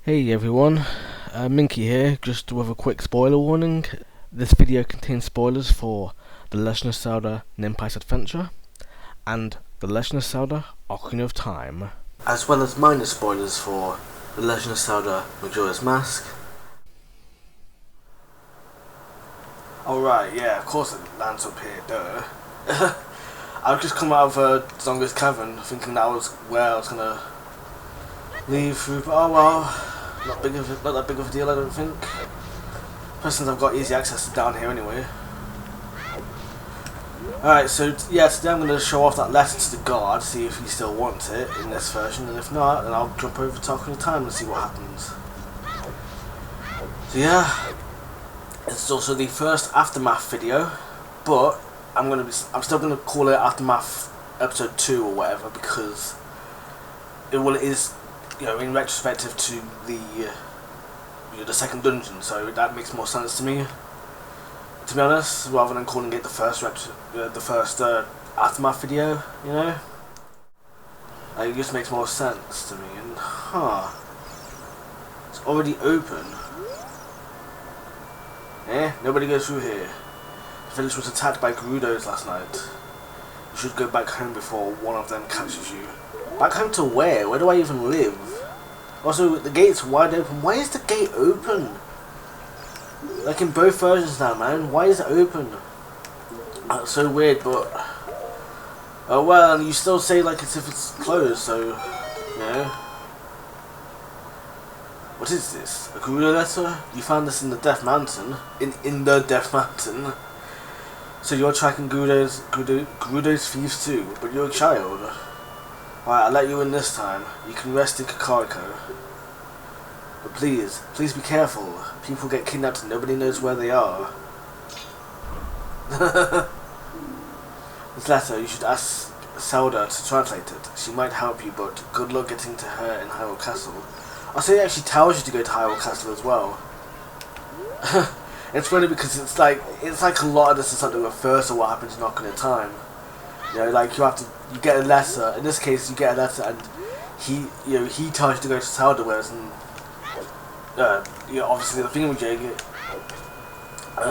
Hey everyone, Minky here, just with a quick spoiler warning. This video contains spoilers for The Legend of Zelda Nimpize Adventure and The Legend of Zelda Ocarina of Time, as well as minor spoilers for The Legend of Zelda Majora's Mask. Alright, yeah, of course it lands up here, duh. I've just come out of Zonga's Cavern thinking that was where I was gonna leave through, but oh well. Not that big of a deal, I don't think. Plus, since I've got easy access to down here anyway. Alright, so yeah, today I'm going to show off that letter to the guard, see if he still wants it in this version, and if not, then I'll jump over to Ocarina of Time and see what happens. So yeah, it's also the first Aftermath video, but I'm still going to call it Aftermath Episode 2 or whatever, because it is, you know, in retrospective to the second dungeon, so that makes more sense to me. To be honest, rather than calling it the first Aftermath video, you know, it just makes more sense to me. And it's already open. Nobody goes through here. The village was attacked by Gerudos last night. You should go back home before one of them catches you. Back home to where? Where do I even live? Also, the gate's wide open. Why is the gate open? Like in both versions now, man. Why is it open? That's so weird, but oh well, and you still say like as if it's closed, so you know. What is this? A Gerudo letter? You found this in the Death Mountain? In the Death Mountain? So you're tracking Gerudo's thieves too, but you're a child. Alright, I'll let you in this time. You can rest in Kakariko. But please be careful. People get kidnapped and nobody knows where they are. This letter, you should ask Zelda to translate it. She might help you, but good luck getting to her in Hyrule Castle. I'll say it actually tells you to go to Hyrule Castle as well. It's funny because it's like a lot of this is something refers to what happens in Ocarina of Time. You know, like you get a letter. In this case, you get a letter, and he tells you to go to Zelda, whereas obviously the thingamajig,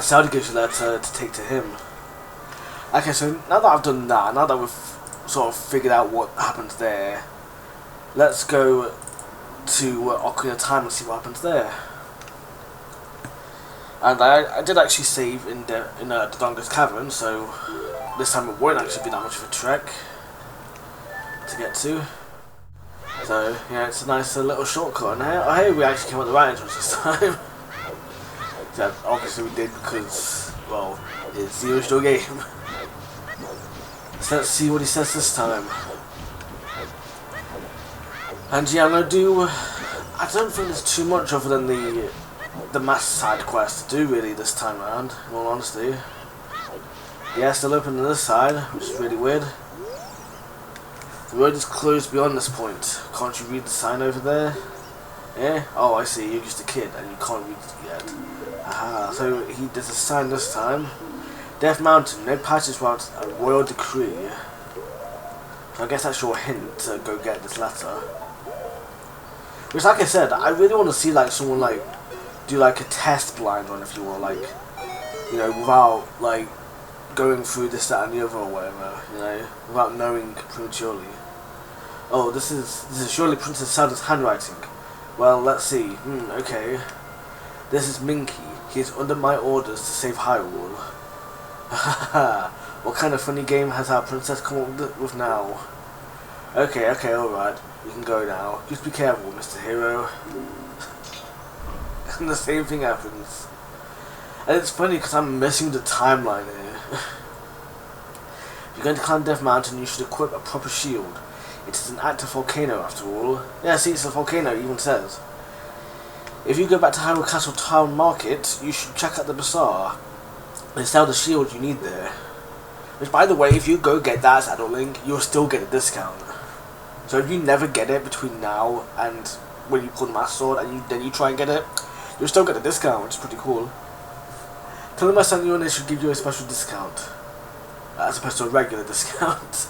Zelda gives you a letter to take to him. Okay, so now that I've done that, now that we've sort of figured out what happens there, let's go to Ocarina of Time and see what happens there. And I did actually save in the Donga's Cavern, so this time it won't actually be that much of a trek to get to. So yeah, it's a nice little shortcut. And hey, we actually came at the right entrance this time. So obviously we did because, well, it's the original game. So let's see what he says this time. And yeah, I'm gonna do. I don't think there's too much other than the mass side quest to do really this time around, in all honesty. Yeah, still open on this side, which is really weird. The road is closed beyond this point. Can't you read the sign over there? Yeah? Oh, I see, you're just a kid and you can't read it yet. Aha, so there's a sign this time. Death Mountain, no passage without a royal decree. So I guess that's your hint to go get this letter. Which, like I said, I really want to see like someone like do like a test blind run, if you will, like, you know, without like going through this, that and the other or whatever, you know, without knowing prematurely. Oh, this is surely Princess Zelda's handwriting. Well, let's see. Okay. This is Minky. He is under my orders to save Hyrule. What kind of funny game has our princess come up with now? Okay, alright. You can go now. Just be careful, Mr. Hero. And the same thing happens. And it's funny because I'm missing the timeline here. If you're going to climb Death Mountain, you should equip a proper shield. It is an active volcano after all. Yeah, see, it's a volcano, it even says. If you go back to Hyrule Castle Town Market, you should check out the bazaar. They sell the shield you need there. Which, by the way, if you go get that as Adult Link, you'll still get a discount. So if you never get it between now and when you pull the Master Sword and then you try and get it, you'll still get a discount, which is pretty cool. Tell them I sent you and they should give you a special discount. As opposed to a regular discount.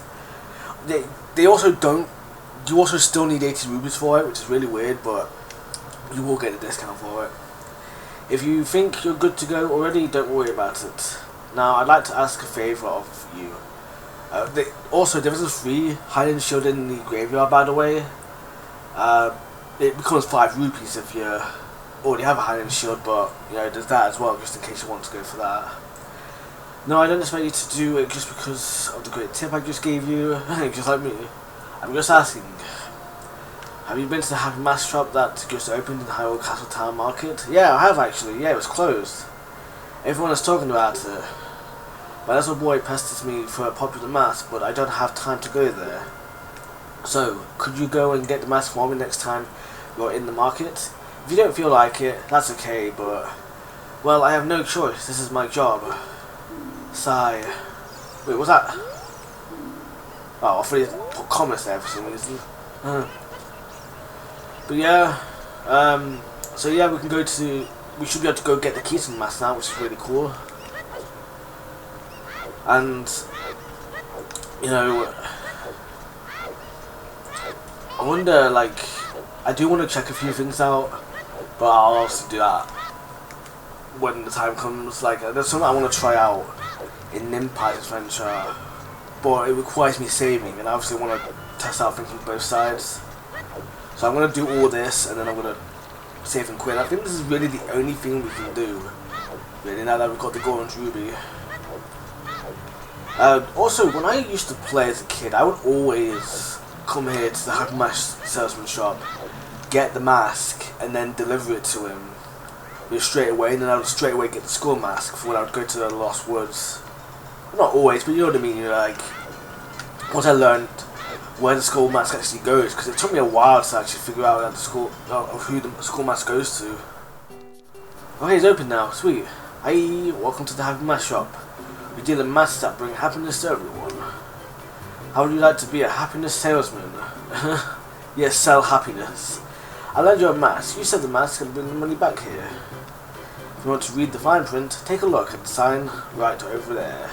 They also don't. You also still need 80 rubies for it, which is really weird, but you will get a discount for it. If you think you're good to go already, don't worry about it. Now, I'd like to ask a favour of you. Also, there is a free hide and shield in the graveyard, by the way. It becomes 5 rupees if you already have a hide and shield, but you know, there's that as well, just in case you want to go for that. No, I don't expect you to do it just because of the great tip I just gave you, just like me. I'm just asking, have you been to the Happy Mask shop that just opened in Hyrule Castle Town Market? Yeah, I have actually. Yeah, it was closed. Everyone is talking about it. My little boy pesters me for a popular mask, but I don't have time to go there. So, could you go and get the mask for me next time you're in the market? If you don't feel like it, that's okay, but... well, I have no choice. This is my job. Sigh. Wait, what's that? Oh, I thought you put comments there for some reason. But yeah, so yeah, we should be able to go get the Keaton mask now, which is really cool. And, you know, I wonder, like, I do want to check a few things out, but I'll also do that when the time comes. Like, there's something I want to try out in Nimpize Adventure, but it requires me saving, and I obviously want to test out things from both sides. So I'm going to do all this, and then I'm going to save and quit. I think this is really the only thing we can do, really, now that we've got the Gold Ruby. Also, when I used to play as a kid, I would always come here to the Happy Mask salesman shop, get the mask, and then deliver it to him straight away, and then I would straight away get the skull mask for when I would go to the Lost Woods. Not always, but you know what I mean. You're like, once I learned where the skull mask actually goes, because it took me a while to actually figure out who the skull mask goes to. Okay, it's open now. Sweet. Hi, welcome to the Happy Mask shop. We deal in masks that bring happiness to everyone. How would you like to be a happiness salesman? Yes, sell happiness. I lend you a mask. You said the mask can bring the money back here. If you want to read the fine print, take a look at the sign right over there.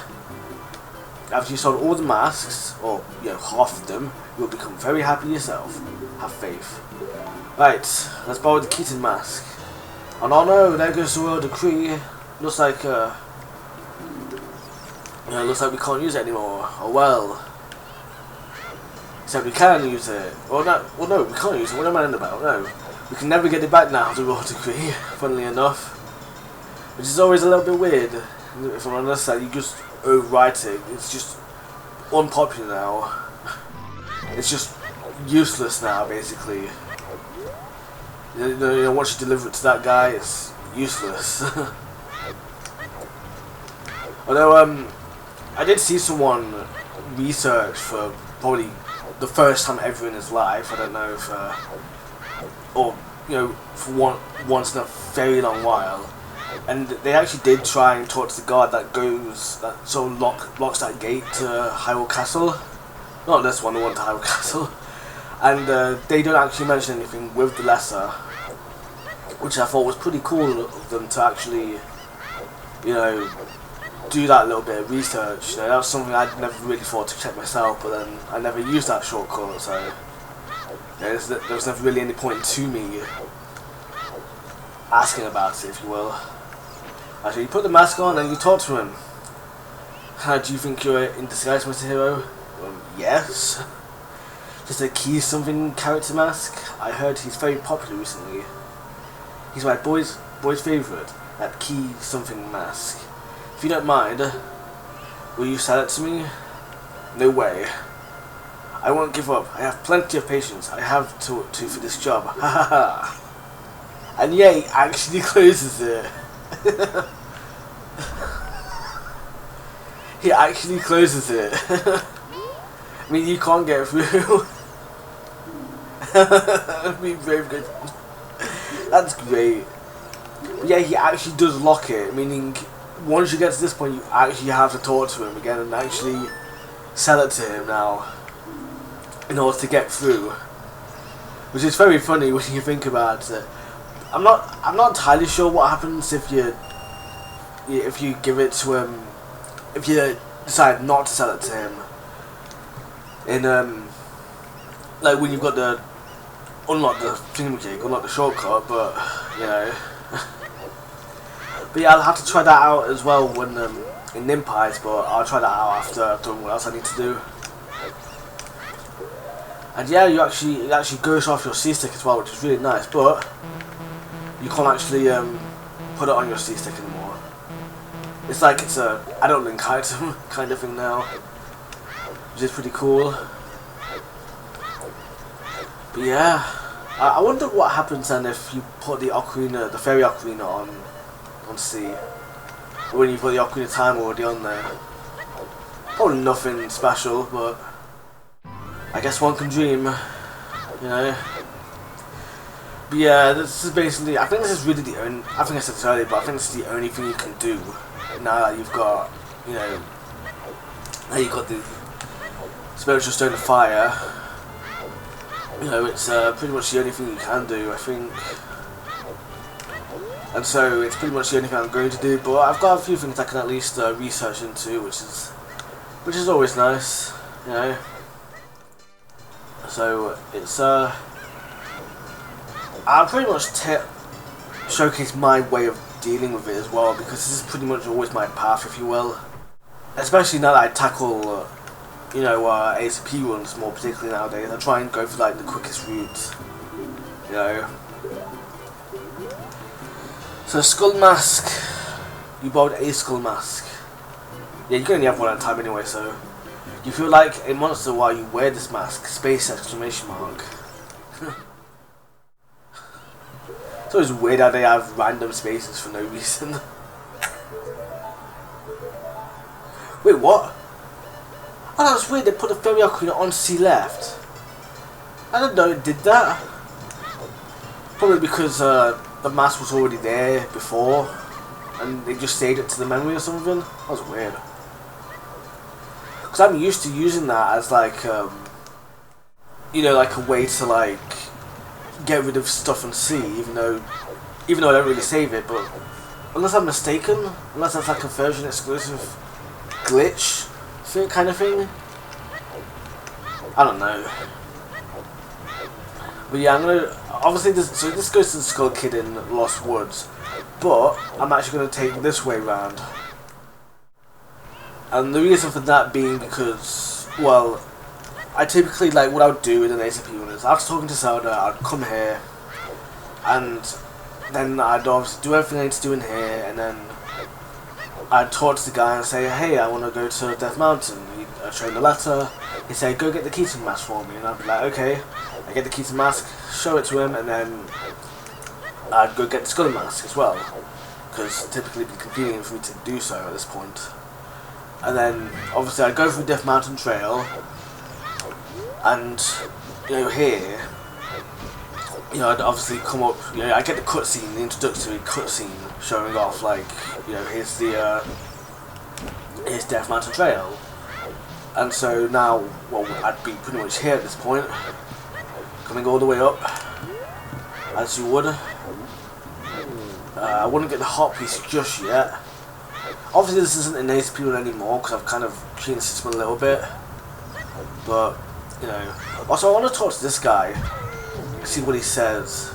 After you sold all the masks, or you know, half of them, you'll become very happy yourself. Have faith. Right, let's borrow the Keaton mask. Oh no, there goes the royal decree. Looks like looks like we can't use it anymore. Oh well. Except we can use it. Well no, we can't use it. What am I on about? No. We can never get it back now, the royal decree, funnily enough. Which is always a little bit weird. If I'm honest, that you just overwrite it. It's just unpopular now. It's just useless now, basically. You know, once you deliver it to that guy, it's useless. Although, I did see someone research for probably the first time ever in his life. I don't know if, or you know, for once in a very long while, and they actually did try and talk to the guard that sort of locks that gate to Hyrule Castle. Not this one, the one to Hyrule Castle. And they don't actually mention anything with the lesser, which I thought was pretty cool of them to actually, you know, do that little bit of research. You know, that was something I'd never really thought to check myself, but then I never used that shortcut, so you know, there was never really any point to me asking about it, if you will. Actually, you put the mask on and you talk to him. How do you think you're in disguise, Mr. Hero? Yes. Just a key something character mask. I heard he's very popular recently. He's my boy's favourite, that key something mask. If you don't mind, will you sell it to me? No way. I won't give up. I have plenty of patience. I have to for this job. Ha ha ha. And yeah, he actually closes it. He actually closes it. I mean, you can't get through. Be brave, good. That's great. Yeah, he actually does lock it, meaning once you get to this point, you actually have to talk to him again and actually sell it to him now in order to get through. Which is very funny when you think about it. I'm not entirely sure what happens if you give it to him, if you decide not to sell it to him. In like when you've got the unlock the thingamajig, unlock the shortcut, but you know. But yeah, I'll have to try that out as well when in Nimpize, but I'll try that out after I've done what else I need to do. And yeah, it actually goes off your C-stick as well, which is really nice, but you can't actually put it on your C-stick anymore. It's like it's a adult link item kind of thing now, which is pretty cool. But yeah, I wonder what happens then if you put the Ocarina, the fairy Ocarina on C, when you put the Ocarina of Time already on there. Probably nothing special, but I guess one can dream, you know. But yeah, this is basically, I think this is really the only, I think I said this earlier, but I think this is the only thing you can do now that you've got, you know, now you've got the Spiritual Stone of Fire. You know, it's pretty much the only thing you can do, I think. And so it's pretty much the only thing I'm going to do, but I've got a few things I can at least research into, which is always nice, you know. So it's I'll pretty much showcase my way of dealing with it as well, because this is pretty much always my path, if you will. Especially now that I tackle you know, ASP runs more particularly nowadays, I try and go for like the quickest route, you know. So Skull Mask, you bought a Skull Mask. Yeah, you can only have one at a time anyway, so you feel like a monster while you wear this mask, space exclamation mark. It's always weird how they have random spaces for no reason. Wait, what? Oh, that was weird, they put the fairy Ocarina on C left. I didn't know it did that. Probably because the mask was already there before and they just saved it to the memory or something. That was weird. Because I'm used to using that as like, you know, like a way to like get rid of stuff on C, even though I don't really save it, but unless I'm mistaken, unless that's like a version exclusive glitch kind of thing, I don't know. But yeah, I'm gonna obviously this goes to the Skull Kid in Lost Woods, but I'm actually gonna take this way round, and the reason for that being because, well, I typically, like, what I would do in an ACP run is after talking to Zelda, I'd come here and then I'd obviously do everything I need to do in here, and then I'd talk to the guy and say, hey, I want to go to Death Mountain. I'd show him the letter. He'd say, go get the key to the mask for me. And I'd be like, okay. I get the key to the mask, show it to him, and then I'd go get the Skull Mask as well. Because typically it'd be convenient for me to do so at this point. And then, obviously, I'd go through Death Mountain Trail. And, you know, here, you know, I'd obviously come up, you know, I get the cutscene, the introductory cutscene showing off, like, you know, here's Death Mountain Trail. And so now, well, I'd be pretty much here at this point, coming all the way up, as you would. I wouldn't get the hot piece just yet. Obviously this isn't an ACP run anymore, because I've kind of changed the system a little bit. But, you know, also I want to talk to this guy, see what he says,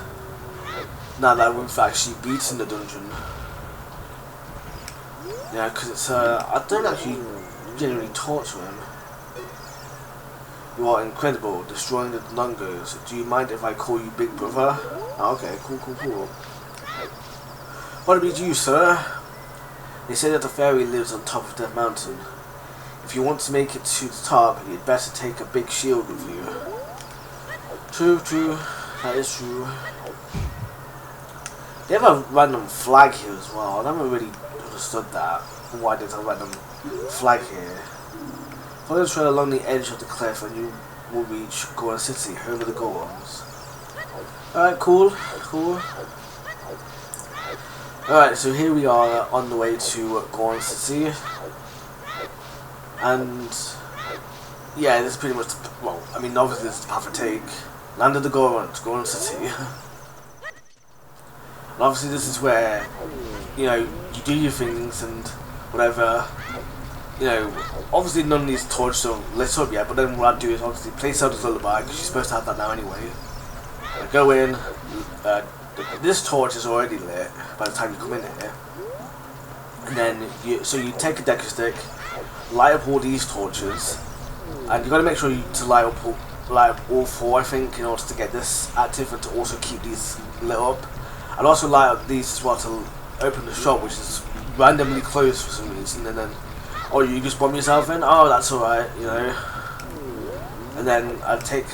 now that we've actually beaten the dungeon. Yeah, because it's, I don't actually genuinely talk to him. You are incredible, destroying the Lungos. Do you mind if I call you Big Brother? Oh, okay, cool. What about you, sir? They say that the fairy lives on top of Death Mountain. If you want to make it to the top, you'd better take a big shield with you. True. That is true. They have a random flag here as well. I never really understood that. Why there's a random flag here. Follow the trail along the edge of the cliff and you will reach Goron City, home of the Gorons. Alright, cool. Alright, so here we are on the way to Goron City. And yeah, this is pretty much, well, I mean, obviously this is the path I take. Land of the Gorons, Goron City. And obviously this is where, you know, you do your things and whatever. You know, obviously none of these torches are lit up yet, but then what I'd do is obviously play Zelda's Lullaby, because you're supposed to have that now anyway. go in. This torch is already lit by the time you come in here, and then you take a deku stick, light up all these torches, and you got to make sure to light up all 4, I think, in order to get this active and to also keep these lit up, and also light up these as well to open the shop, which is randomly closed for some reason, and then you just bomb yourself in. Oh, that's alright, you know. And then I take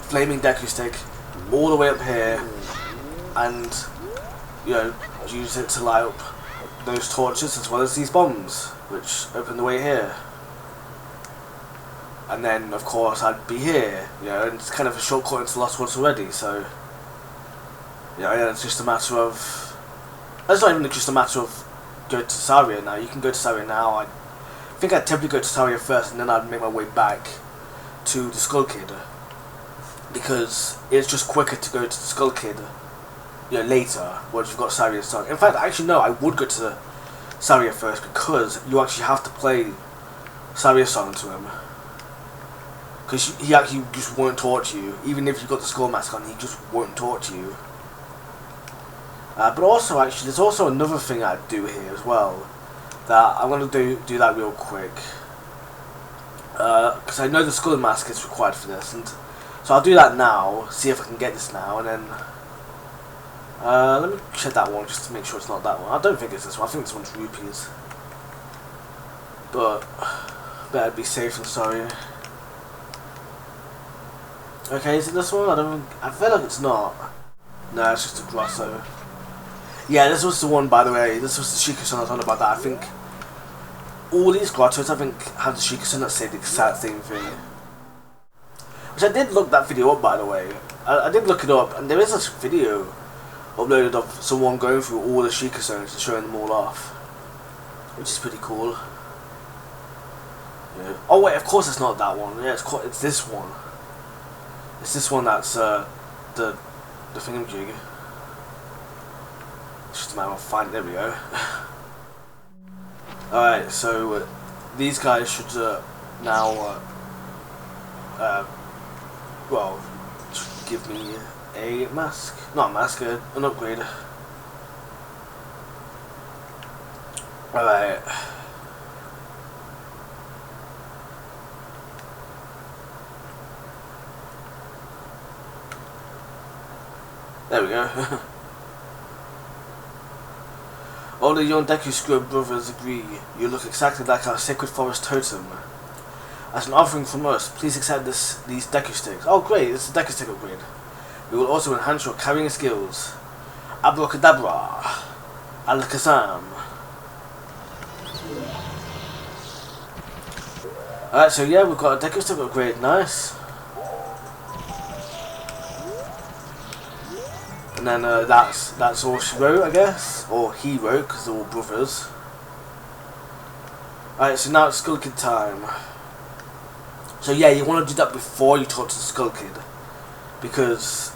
flaming deku stick all the way up here, and use it to light up those torches as well as these bombs, which open the way here. And then of course I'd be here, and it's kind of a shortcut into Lost Woods already, so it's just a matter of, it's not even just a matter of go to Saria now. You can go to Saria now. I think I'd typically go to Saria first, and then I'd make my way back to the Skull Kid, because it's just quicker to go to the Skull Kid later once you've got Saria's song. In fact, actually no, I would go to Saria first, because you actually have to play Saria's song to him, because he actually just won't torture you. Even if you've got the skull mask on, he just won't torture you. But also, actually, there's also another thing I'd do here as well, that I'm going to do that real quick, because I know the skull mask is required for this, and so I'll do that now, see if I can get this now, and then let me check that one just to make sure it's not that one. I don't think it's this one. I think this one's rupees, but better be safe than sorry. Okay, is it this one? I feel like it's not. No, it's just a grosso. Yeah, this was the one, by the way. This was the Shikasun I was on about that. I think all these grottos, I think, have the Shikasun that say the exact same thing. Which I did look that video up, by the way. I did look it up, and there is a video uploaded of someone going through all the Shikasuns and showing them all off, which is pretty cool. Yeah. Oh wait, of course it's not that one. Yeah, it's this one. It's this one that's the thingamajig. It's just a matter of finding. There we go. Alright, so these guys should now well, should give me a mask. Not a mask, an upgrade. Alright. There we go. All the young Deku Scrub brothers agree you look exactly like our sacred forest totem. As an offering from us, please accept these Deku sticks. Oh great, it's a Deku stick upgrade. We will also enhance your carrying skills. Abracadabra. Alakazam. Alright, so yeah, we've got a Deku stick upgrade, nice. And then that's all she wrote, I guess, or he wrote, because they're all brothers. Alright, so now it's Skull Kid time. So yeah, you want to do that before you talk to the Skull Kid, because,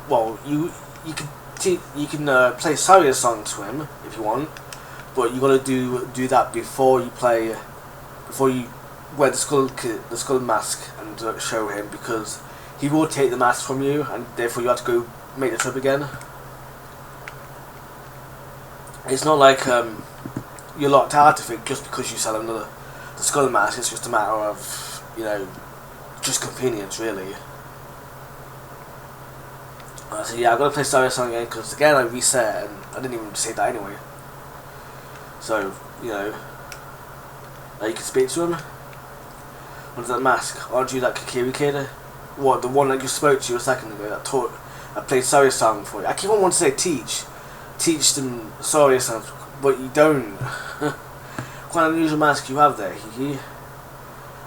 well, you can play Saria's song to him if you want, but you got to do that before you wear the skull mask and show him, because he will take the mask from you, and therefore you have to go make the trip again. It's not like you're locked out of it just because you sell the skull mask. It's just a matter of, just convenience, really. So yeah, I'm gonna play Saria's song again, because again I reset and I didn't even say that anyway. So now you can speak to him. What is that mask? Aren't you that Kakiri kid? What, the one that you spoke to a second ago I played Saria's song for you? I keep on wanting to say teach them Saria's songs, but you don't. Quite an unusual mask you have there, Hiki.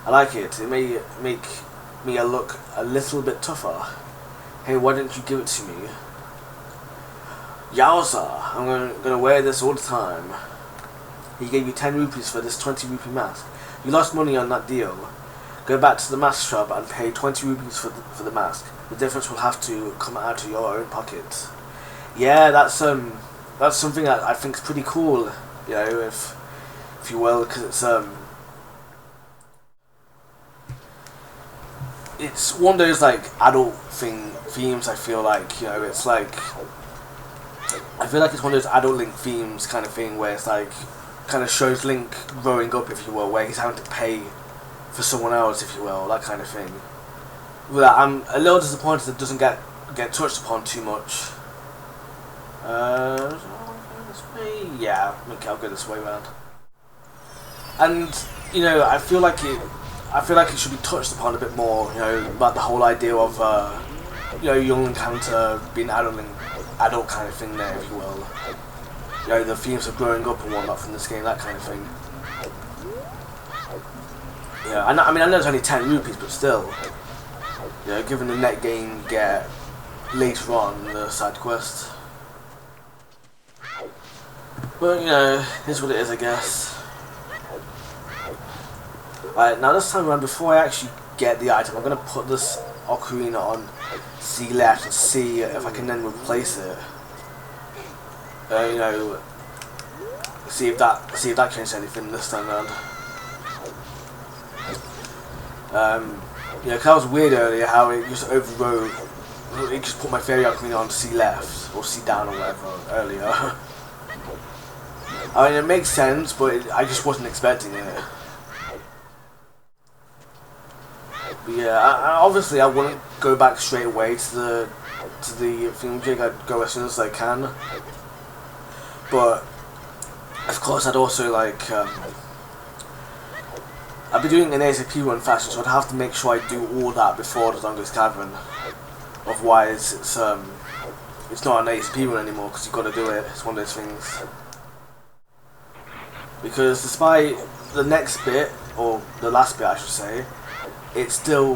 I like it. It may make me look a little bit tougher. Hey, why didn't you give it to me? Yowza! I'm gonna wear this all the time. He gave you 10 rupees for this 20 rupee mask. You lost money on that deal. Go back to the mask shop and pay 20 rupees for the mask. The difference will have to come out of your own pocket. Yeah, that's something I think is pretty cool. If you will, because it's it's one of those like adult themes. I feel like, you know, it's like, I feel like it's one of those adult Link themes kind of thing where it's like kind of shows Link growing up, if you will, where he's having to pay for someone else, if you will, that kind of thing. But I'm a little disappointed that it doesn't get touched upon too much. This way? Yeah, okay, I'll go this way around. And you know, I feel like it should be touched upon a bit more. You know, about the whole idea of you know, young encounter being adult kind of thing there, if you will. You know, the themes of growing up and whatnot from this game, that kind of thing. Yeah, I mean, I know it's only 10 rupees, but still, you know, given the net gain you get later on in the side quest. But you know, here's what it is, I guess. Alright, now this time around, before I actually get the item, I'm going to put this Ocarina on C left and see if I can then replace it. You know, see if that changes anything this time around. Yeah, cause that was weird earlier how it just overrode. It just put my fairy Ocarina on C left or C down or whatever earlier. I mean, it makes sense, but I just wasn't expecting it. But yeah, obviously I wouldn't go back straight away to the theme jig. I'd go as soon as I can. But of course, I'd also like I'd be doing an ASAP run fashion, so I'd have to make sure I do all that before the longest cavern. Otherwise, it's not an ASAP run anymore because you've got to do it. It's one of those things. Because despite the next bit, or the last bit I should say, it still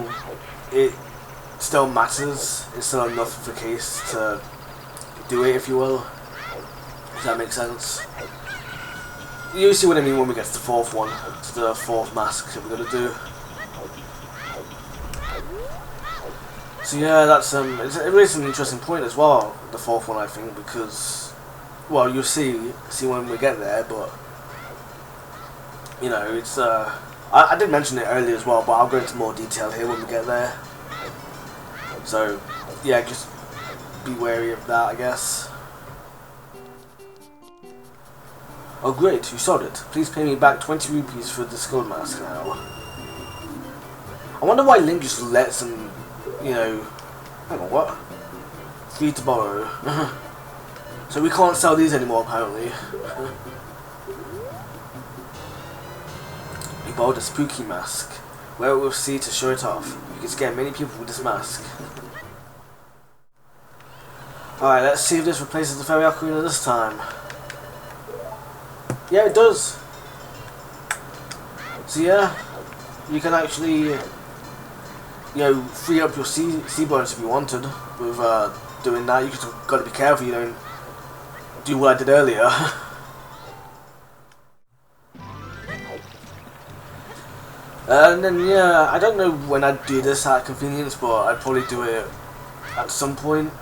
matters. It's still enough of a case to do it, if you will. Does that make sense? You see what I mean when we get to the fourth one. It's the fourth mask that we're gonna do. So yeah, that's it raises an interesting point as well. The fourth one, I think, because, well, you'll see when we get there, but you know, it's I did mention it earlier as well, but I'll go into more detail here when we get there. So yeah, just be wary of that, I guess. Oh great, you sold it. Please pay me back 20 rupees for the skull mask now. I wonder why Link just lets them, you know, hang on, what? Free to borrow. So we can't sell these anymore, apparently. You borrowed a spooky mask. Where we'll see to show it off. You can scare many people with this mask. Alright, let's see if this replaces the fairy Ocarina this time. Yeah, it does. So yeah, you can actually, you know, free up your C bonus if you wanted with doing that. You just got to be careful you don't do what I did earlier. And then yeah, I don't know when I'd do this at convenience, but I'd probably do it at some point.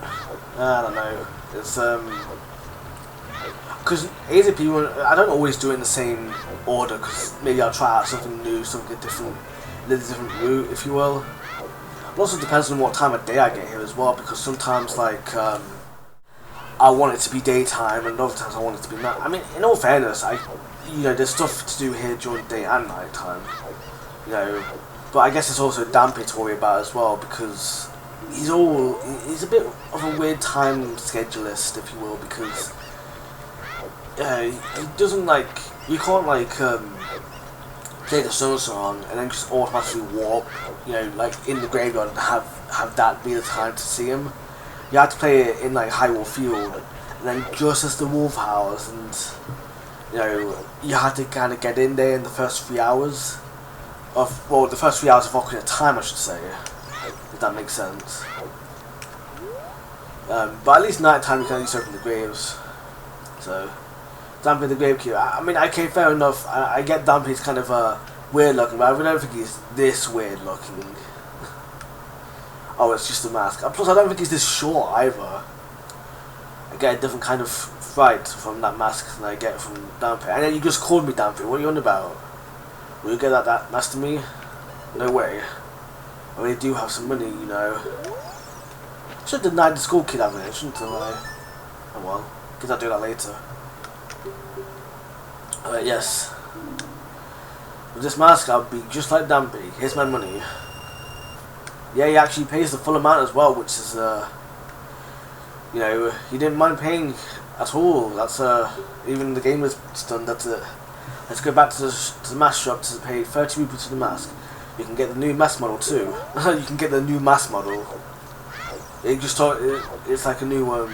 I don't know. It's because ASAP, I don't always do it in the same order, because maybe I'll try out something new, something different, a little different route, if you will. It also depends on what time of day I get here as well, because sometimes, like, I want it to be daytime, and other times I want it to be night. I mean, in all fairness, you know, there's stuff to do here during day and night time, you know. But I guess it's also Dampé to worry about as well, because he's a bit of a weird time schedulist, if you will, because he doesn't like, you can't like play the Sun song and then just automatically warp, you know, like in the graveyard and have that be the time to see him. You have to play it in like Hyrule Field, and then just as the wolf howls, and you know, you have to kind of get in there in the first 3 hours of, well, the first 3 hours of Ocarina of Time, I should say, if that makes sense. But at least night time you can at least open the graves. So Dampé the Gravekeeper. I mean, okay, fair enough. I get Dampé's kind of weird looking, but I really don't think he's this weird looking. Oh, it's just a mask. Plus, I don't think he's this short either. I get a different kind of fright from that mask than I get from Dampé. And then you just called me Dampé. What are you on about? Will you get that mask to me? No way. I really do have some money, you know. I should have denied the school kid having it, shouldn't I? Oh well, guess I'll do that later. Yes. With this mask, I'll be just like Dampy. Here's my money. Yeah, he actually pays the full amount as well, which is, you know, he didn't mind paying at all. That's, even the game was done, that's it. Let's go back to the mask shop to pay 30 rupees for the mask. You can get the new mask model too. You can get the new mask model. It just it's like a new I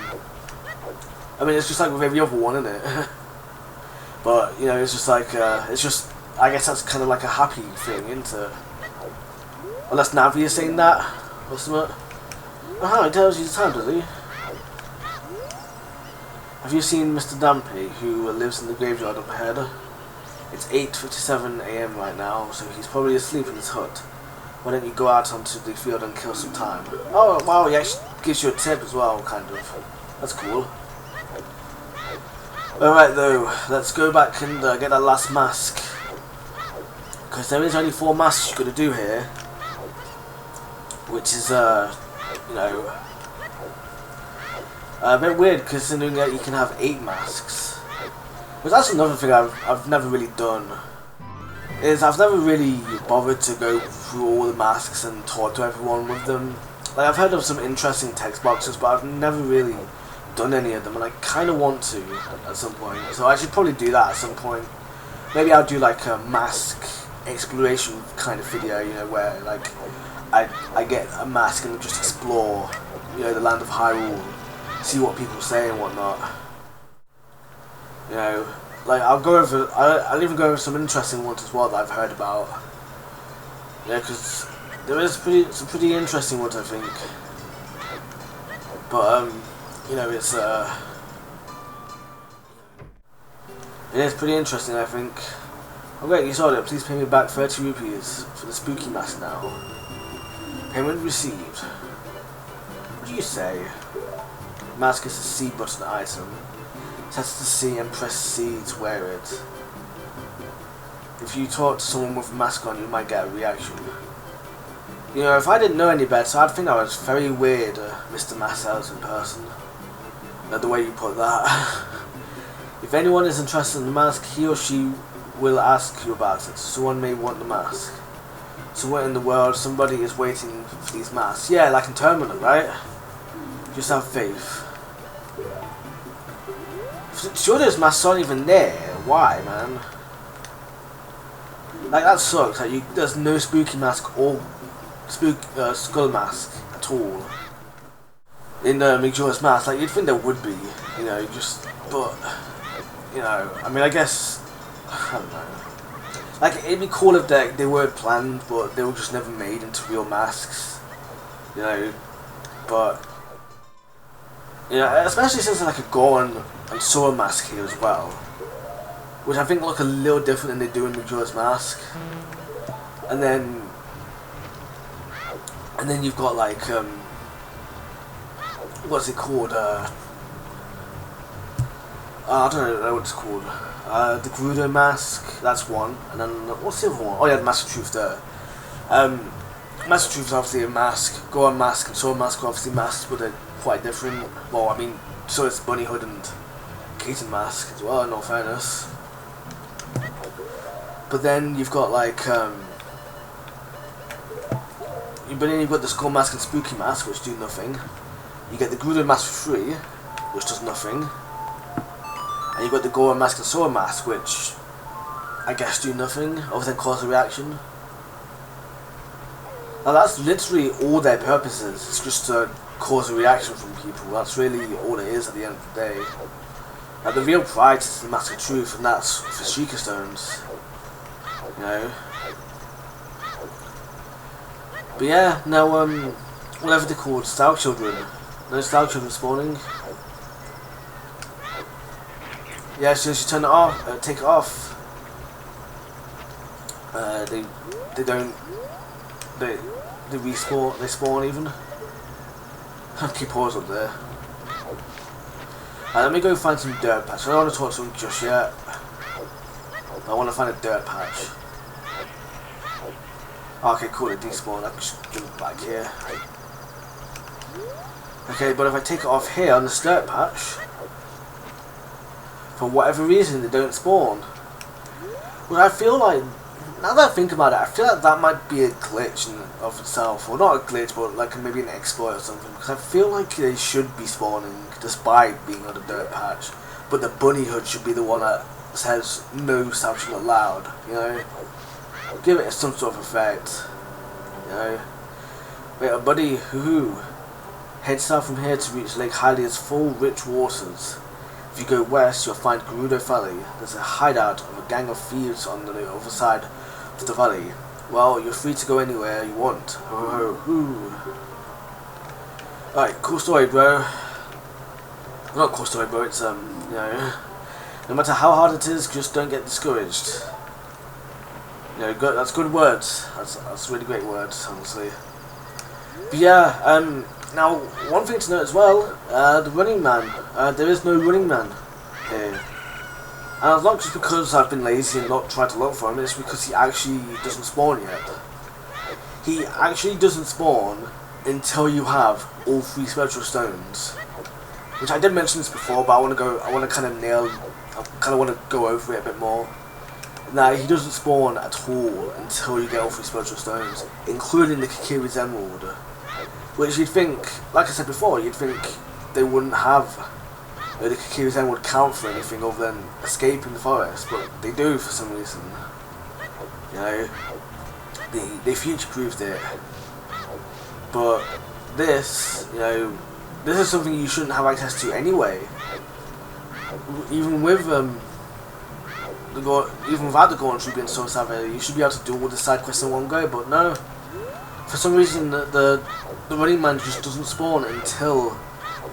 mean, it's just like with every other one, isn't it? But you know, it's just like it's just. I guess that's kind of like a happy thing, isn't it? Unless Navi is saying that or something. Oh, how he tells you the time, does he? Have you seen Mr. Dampy, who lives in the graveyard up ahead? It's 8:57 AM right now, so he's probably asleep in his hut. Why don't you go out onto the field and kill some time? Oh, wow, he actually gives you a tip as well, kind of. That's cool. Alright though, let's go back and get that last mask. Because there is only 4 masks you've got to do here. Which is, you know, a bit weird considering that you can have 8 masks. But that's another thing I've never really done. Is I've never really bothered to go through all the masks and talk to everyone with them. Like, I've heard of some interesting text boxes, but I've never really done any of them, and I kind of want to at some point. So I should probably do that at some point. Maybe I'll do like a mask exploration kind of video, you know, where like I get a mask and just explore, you know, the land of Hyrule, see what people say and whatnot. You know, like I'll even go over some interesting ones as well that I've heard about. Yeah, because there is some pretty interesting ones, I think. But you know, it is pretty interesting, I think. Oh great, you saw it. Please pay me back 30 rupees for the spooky mask now. Payment received. What do you say? Mask is a C button item. Set to C and press C to wear it. If you talk to someone with a mask on, you might get a reaction. You know, if I didn't know any better, I'd think I was very weird, Mr. Mask Salesman person. The way you put that. If anyone is interested in the mask, he or she will ask you about it. Someone may want the mask. Somewhere in the world, somebody is waiting for these masks. Yeah, like in Terminal, right? Just have faith. Sure, those masks aren't even there. Why, man? Like, that sucks. Like, there's no spooky mask or skull mask at all in Majora's Mask. Like, you'd think there would be, you know, but, you know, I mean, I guess, I don't know. Like, it'd be cool if they were planned, but they were just never made into real masks, you know, but, you know, especially since there's like a Goron and Sora mask here as well, which I think look a little different than they do in Majora's Mask. And then you've got like what's it called? I don't know what it's called. The Gerudo mask, that's one. And then what's the other one? Oh yeah, the Mask of Truth there. Mask of Truth is obviously a mask. Goron mask and Sora mask are obviously masks, but they're quite different. Well, I mean, so it's Bunny Hood and Keaton mask as well, in all fairness. But then you've got like, but then you've got the Skull Mask and Spooky Mask, which do nothing. You get the Gerudo Mask for free, which does nothing. And you've got the Goron Mask and Sora Mask, which I guess do nothing, other than cause a reaction. Now that's literally all their purposes, it's just to cause a reaction from people. That's really all it is at the end of the day. Now the real prize is the Mask of Truth, and that's for Sheikah Stones. You know. But yeah, now whatever they're called, Style Children. No Style Children spawning. Yeah, as soon as you turn it off, take it off. They don't. They respawn. They spawn even. Keep pause up there. Let me go find some dirt patch. I don't want to talk to them just yet. I want to find a dirt patch. Okay, cool, it despawned. I can just jump back here. Okay, but if I take it off here on this dirt patch, for whatever reason they don't spawn. Well, I feel like, now that I think about it, I feel like that might be a glitch in of itself. Well, not a glitch, but like maybe an exploit or something. Because I feel like they should be spawning despite being on a dirt patch. But the bunny hood should be the one that says no salvation allowed, you know? Give it some sort of effect, you know? Wait, a buddy who head south from here to reach Lake Hylia's full rich waters. If you go west, you'll find Gerudo Valley. There's a hideout of a gang of thieves on the other side of the valley. Well, you're free to go anywhere you want. Ho ho ho. Alright, cool story, bro. Not cool story, bro. It's, you know, no matter how hard it is, just don't get discouraged. You know, that's good words. That's really great words, honestly. But yeah, now one thing to note as well, the running man. There is no running man here. And it's not just because I've been lazy and not tried to look for him, it's because he actually doesn't spawn yet. He actually doesn't spawn until you have all 3 spiritual stones. Which I did mention this before, but I want to kind of go over it a bit more. Now, he doesn't spawn at all until you get all 3 spiritual stones, including the Kikiri's Emerald. Which you'd think, like I said before, you'd think they wouldn't have the Kikiri's Emerald count for anything other than escaping the forest, but they do for some reason. You know, they future-proofed it. But this, you know, this is something you shouldn't have access to anyway. Even with even without the Golden Tree being so savvy, you should be able to do all the side quests in one go. But no, for some reason the running man just doesn't spawn until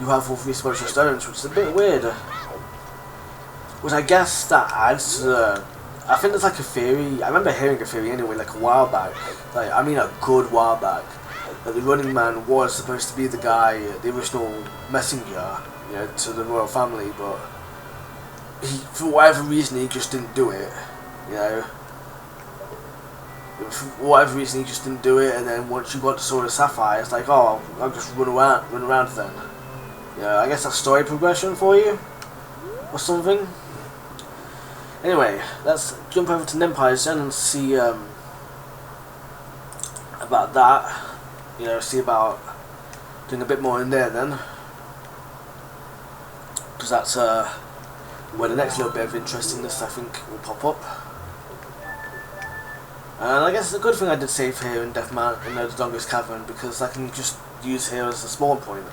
you have all 3 spiritual stones, which is a bit weird. Which I guess that adds to the... I think there's like a theory, I remember hearing a theory anyway, like a while back, like I mean a good while back, that the running man was supposed to be the guy, the original messenger, you know, to the royal family, but he, for whatever reason, he just didn't do it, you know. For whatever reason, he just didn't do it, and then once you got the Sword of Sapphire, it's like, oh, I'll just run around then. Yeah, I guess that's story progression for you, or something. Anyway, let's jump over to Nimpize then and see about that. You know, see about doing a bit more in there then, because that's where the next little bit of interestingness I think will pop up. And I guess it's a good thing I did save here in Death Mountain, in the Dongo's Cavern, because I can just use here as a spawn point.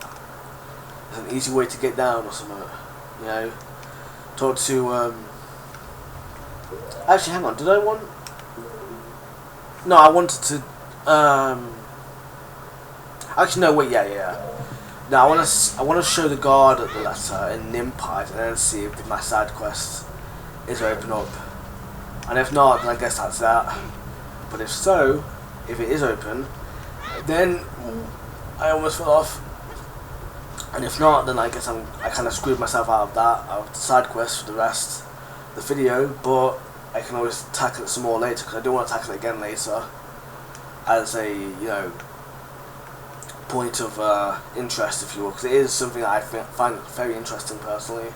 It's an easy way to get down or something, you know. Talk to, actually, hang on, did I want... No, I wanted to, actually, no, wait, yeah. Now, I want to show the guard at the letter in Nimpize and then see if my side quest is open up. And if not, then I guess that's that. But if so, if it is open, then I almost fell off. And if not, then I guess I kind of screwed myself out of that, out of the side quest for the rest of the video. But I can always tackle it some more later, because I do want to tackle it again later as a, you know, point of interest, if you will, because it is something that I find very interesting personally.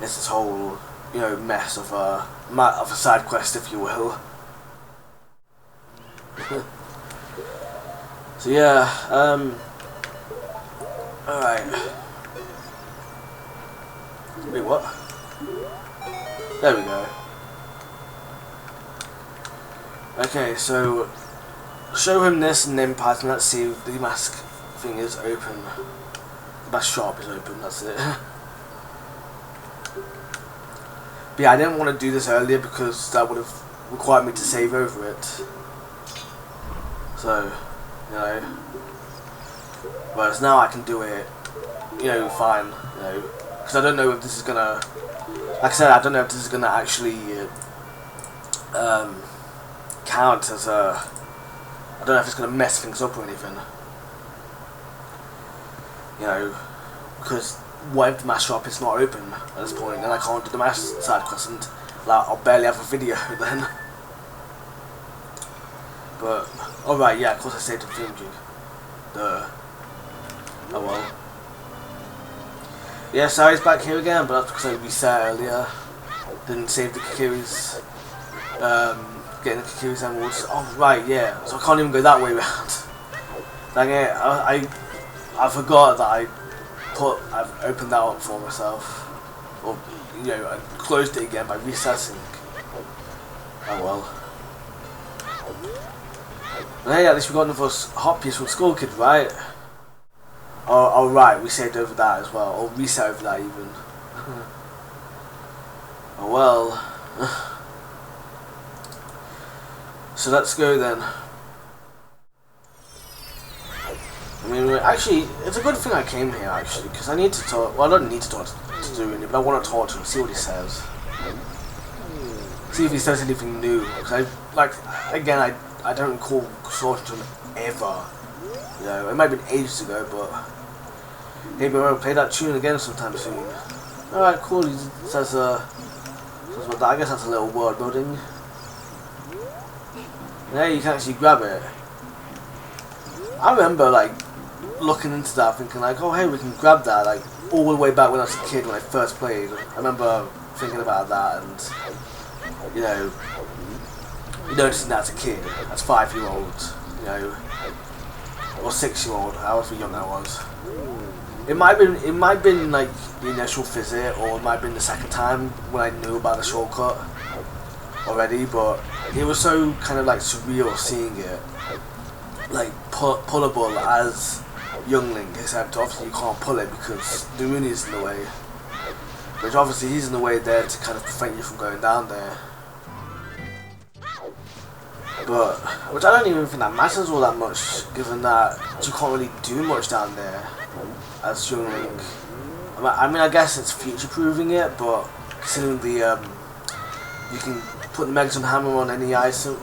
It's this whole, you know, mess of a side quest, if you will. So yeah, alright. Wait, what? There we go. Okay, so show him this and Nimpize, and let's see if the mask thing is open. The mask shop is open, that's it. But yeah, I didn't want to do this earlier because that would have required me to save over it. So, you know, whereas now I can do it, you know, fine, you know, because I don't know if this is gonna, like I said, I don't know if this is gonna actually count as a, I don't know if it's gonna mess things up or anything, you know, because what if the mask shop is not open at this point, then I can't do the mask side quest, and like, I'll barely have a video then. But, alright, yeah, of course I saved in film jig. Duh. Oh well. Yeah, sorry, it's back here again, but that's because I reset earlier. Didn't save the Kikiri's, getting the Kikiri's emeralds. Oh, right, yeah, so I can't even go that way around. Dang it, I forgot that I've opened that up for myself. Or, you know, I closed it again by resetting. Oh well. But hey, at least we got another hot piece from Skull Kid, right? Oh, right, we saved over that as well. Or reset over that even. Oh well. So let's go then. I mean, actually, it's a good thing I came here actually, because I need to talk. Well, I don't need to talk to Dooney, but I want to talk to him, see what he says. See if he says anything new. Because again, I don't recall talking to him ever. You know, it might have been ages ago, but maybe I'll play that tune again sometime soon. Alright, cool. He says, I guess that's a little word building. Yeah, you can actually grab it. I remember, like, looking into that, thinking, like, oh, hey, we can grab that, like, all the way back when I was a kid, when I first played. I remember thinking about that, and, you know, noticing that as a kid, as 5-year-old, you know, or 6-year-old, however young I was. It might have been like the initial visit, or it might have been the second time when I knew about the shortcut already, but it was so kind of like surreal seeing it, like pullable as youngling, except obviously you can't pull it because the Rooney's in the way, which obviously he's in the way there to kind of prevent you from going down there. But, which I don't even think that matters all that much, given that you can't really do much down there as youngling. I mean, I guess it's future-proofing it, but considering the, you can put the Megaton Hammer on any item,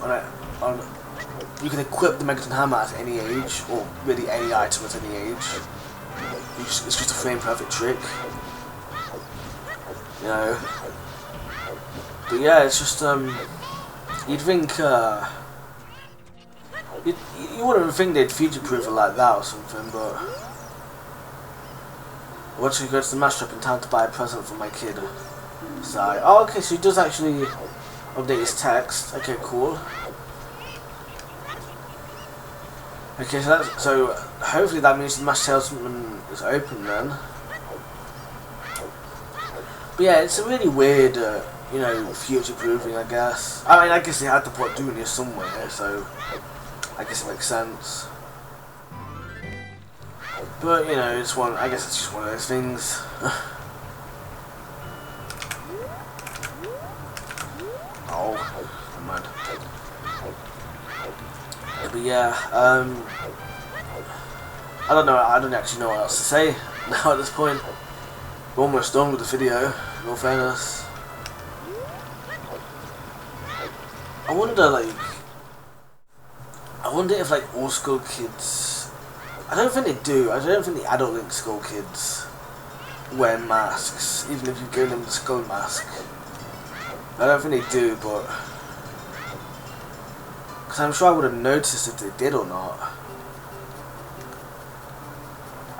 you can equip the Megaton Hammer at any age, or really any item at any age. It's just a frame-perfect trick, you know. But yeah, it's just, you'd think, you wouldn't think they'd future-proof it like that or something, but once he goes to the mash shop in time to buy a present for my kid. So, oh, okay, so he does actually update his text. Okay, cool. Okay, so hopefully that means the mash salesman is open then. But yeah, it's a really weird, you know, future-proofing, I guess. I mean, I guess they had to put doing this somewhere, so I guess it makes sense. But, you know, I guess it's just one of those things. Oh, I'm mad. But yeah, I don't actually know what else to say now at this point. We're almost done with the video, in all fairness. I wonder if, like, all Skull Kids... I don't think they do. I don't think the adult Link Skull Kids wear masks, even if you give them the skull mask. I don't think they do, but... because I'm sure I would have noticed if they did or not.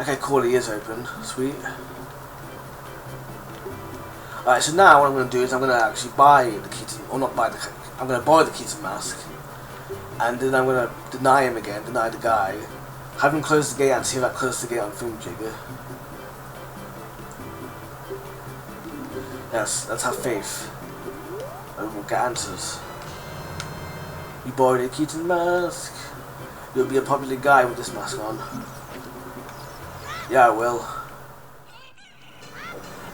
Okay, cool, he is open. Sweet. Alright, so now what I'm going to do is I'm going to actually buy the Keaton... or not buy the... I'm going to buy the Keaton mask. And then I'm going to deny him again, deny the guy. Have him close the gate and see if I close the gate on film jigger. Yes, let's have faith. And we'll get answers. You borrowed a Keaton mask. You'll be a popular guy with this mask on. Yeah, I will.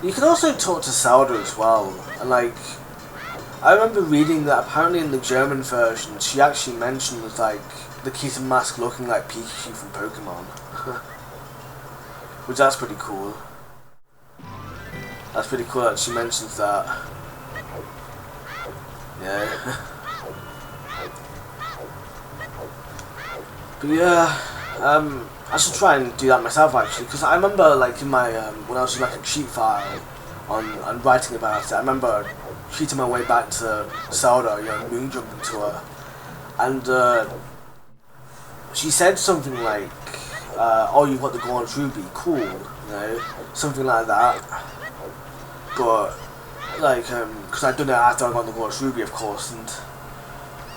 You can also talk to Zelda as well. And like, I remember reading that apparently in the German version, she actually mentions like the Keaton mask looking like Pikachu from Pokemon. Which that's pretty cool. That's pretty cool that she mentions that. Yeah. But yeah, I should try and do that myself actually, because I remember like in my, when I was in like a cheat file on writing about it, I remember cheating my way back to Zelda, you know, moon jumping to her. And she said something like, "Oh, you've got the gold ruby, cool," you know, something like that. But like, because I'd done it after I got the gold ruby, of course, and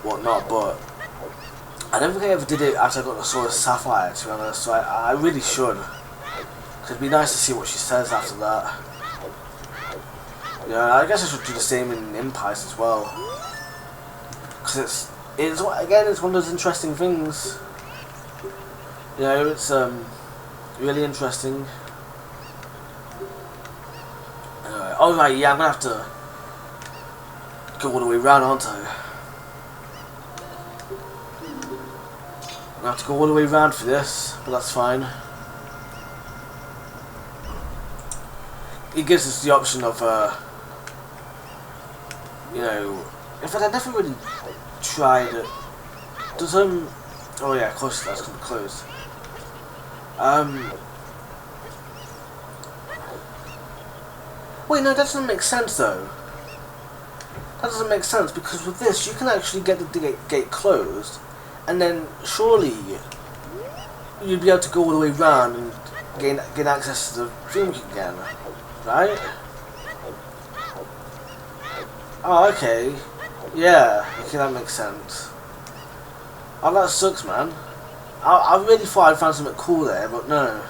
whatnot. But I don't think I ever did it after I got the sword sapphire, to be honest. So I really should. Cause it'd be nice to see what she says after that. Yeah, I guess I should do the same in Nimpize as well. Cause it's again, it's one of those interesting things. You know, it's really interesting. Oh right, yeah, I'm gonna have to go all the way around, aren't I? I'm gonna have to go all the way around for this, but that's fine. It gives us the option of, you know, in fact, I never really tried it. Does oh yeah, of course that's gonna be closed. Wait, no, that doesn't make sense though. That doesn't make sense because with this, you can actually get the gate closed, and then surely you'd be able to go all the way around and gain access to the thing again, right? Oh, okay. Yeah, okay, that makes sense. Oh, that sucks, man. I really thought I'd found something cool there, but no.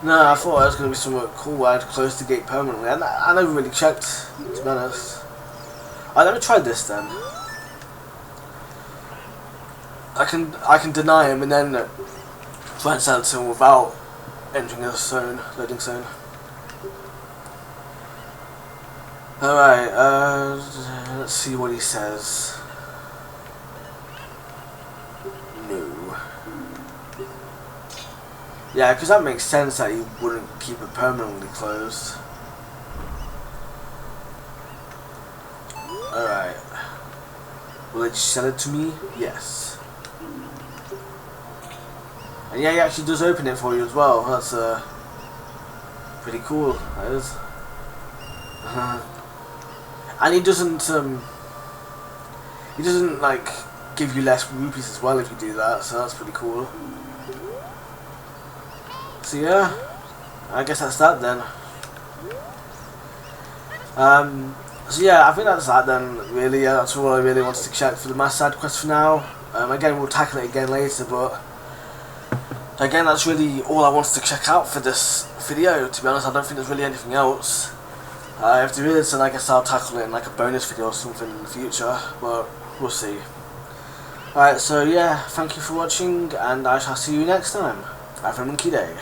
No, I thought it was going to be somewhat cool where I'd close the gate permanently. I never really checked, to be honest. Alright, let me try this then. I can deny him and then try and sell it to him without entering a zone, loading zone. Alright, let's see what he says. No. Yeah, because that makes sense that you wouldn't keep it permanently closed. Alright. Will they just sell it to me? Yes. And yeah, he actually does open it for you as well. That's pretty cool, that is. And he doesn't like give you less rupees as well if you do that, so that's pretty cool. So yeah, I guess that's that then. So yeah, I think that's that then, really. That's all I really wanted to check for the mass side quest for now. Again, we'll tackle it again later, but again, that's really all I wanted to check out for this video. To be honest, I don't think there's really anything else. If there is, then I guess I'll tackle it in like a bonus video or something in the future, but we'll see. Alright, so yeah, thank you for watching, and I shall see you next time. Have a monkey day.